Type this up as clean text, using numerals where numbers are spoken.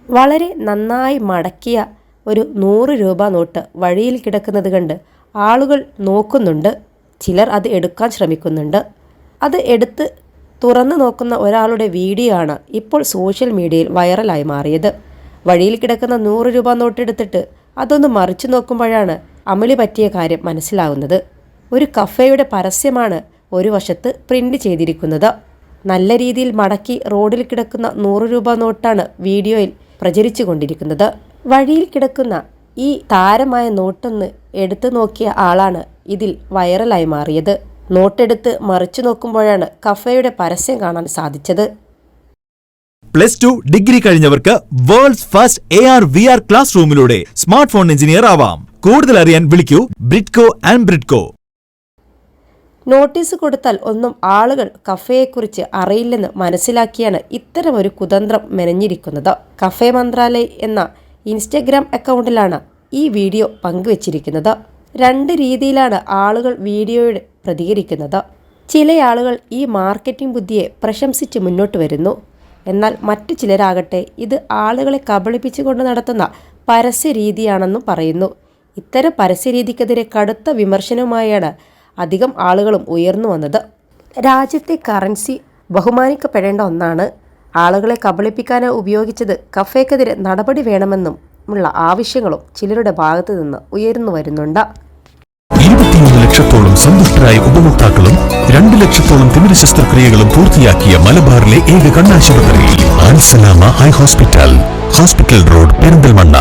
വളരെ നന്നായി മടക്കിയ ഒരു 100 രൂപ നോട്ട് വഴിയിൽ കിടക്കുന്നത് കണ്ട് ആളുകൾ നോക്കുന്നുണ്ട്. ചിലർ അത് എടുക്കാൻ ശ്രമിക്കുന്നുണ്ട്. അത് എടുത്ത് തുറന്നു നോക്കുന്ന ഒരാളുടെ വീഡിയോ ആണ് ഇപ്പോൾ സോഷ്യൽ മീഡിയയിൽ വൈറലായി മാറിയത്. വഴിയിൽ കിടക്കുന്ന 100 രൂപ നോട്ട് എടുത്തിട്ട് അതൊന്ന് മറിച്ചു നോക്കുമ്പോഴാണ് അമളി പറ്റിയ കാര്യം മനസ്സിലാവുന്നത്. ഒരു കഫേയുടെ പരസ്യമാണ് ഒരു വശത്ത് പ്രിന്റ് ചെയ്തിരിക്കുന്നത്. നല്ല രീതിയിൽ മടക്കി റോഡിൽ കിടക്കുന്ന 100 രൂപ നോട്ടാണ് വീഡിയോയിൽ പ്രചരിച്ചു കൊണ്ടിരിക്കുന്നത്. വഴിയിൽ കിടക്കുന്ന ഈ താരമായ നോട്ടൊന്ന് എടുത്തു നോക്കിയ ആളാണ് ഇതിൽ വൈറലായി മാറിയത്. നോട്ടെടുത്ത് മറിച്ചു നോക്കുമ്പോഴാണ് കഫേയുടെ പരസ്യം കാണാൻ സാധിച്ചത്. +2 ഡിഗ്രി കഴിഞ്ഞവർക്ക് വേൾഡ്സ് ഫസ്റ്റ് AR/VR ക്ലാസ് റൂമിലൂടെ സ്മാർട്ട് ഫോൺ എഞ്ചിനീയർ ആവാം. കൂടുതൽ അറിയാൻ വിളിക്കൂ ബ്രിഡ്കോ ആൻഡ് ബ്രിഡ്കോ. നോട്ടീസ് കൊടുത്താൽ ഒന്നും ആളുകൾ കഫേയെക്കുറിച്ച് അറിയില്ലെന്ന് മനസ്സിലാക്കിയാണ് ഇത്തരമൊരു കുതന്ത്രം മെനഞ്ഞിരിക്കുന്നത്. കഫേ മന്ത്രാലയ് എന്ന ഇൻസ്റ്റഗ്രാം അക്കൗണ്ടിലാണ് ഈ വീഡിയോ പങ്കുവച്ചിരിക്കുന്നത്. 2 രീതിയിലാണ് ആളുകൾ വീഡിയോയോട് പ്രതികരിക്കുന്നത്. ചില ആളുകൾ ഈ മാർക്കറ്റിംഗ് ബുദ്ധിയെ പ്രശംസിച്ച് മുന്നോട്ട് വരുന്നു. എന്നാൽ മറ്റു ചിലരാകട്ടെ ഇത് ആളുകളെ കബളിപ്പിച്ചുകൊണ്ട് നടത്തുന്ന പരസ്യ രീതിയാണെന്നും പറയുന്നു. ഇത്തരം പരസ്യരീതിക്കെതിരെ കടുത്ത വിമർശനവുമായാണ് അധികം ആളുകളും ഉയർന്നു വന്നത്. രാജ്യത്തെ കറൻസി ബഹുമാനിക്കപ്പെടേണ്ട ഒന്നാണ്. ആളുകളെ കബളിപ്പിക്കാനോ ഉപയോഗിച്ചത് കഫേക്കെതിരെ നടപടി വേണമെന്നും ഉള്ള ആവശ്യങ്ങളും ചിലരുടെ ഭാഗത്തു നിന്ന് ഉയർന്നു വരുന്നുണ്ട്. 23 ലക്ഷത്തോളം സന്തുഷ്ടരായ ഉപഭോക്താക്കളും 2 ലക്ഷത്തോളം തിമിര ശസ്ത്രക്രിയകളും പൂർത്തിയാക്കിയ മലബാറിലെ ഏക കണ്ണാശുപത്രി ആൻസലാമ ഹൈ ഹോസ്പിറ്റൽ റോഡ് പെരിന്തൽമണ്ണ.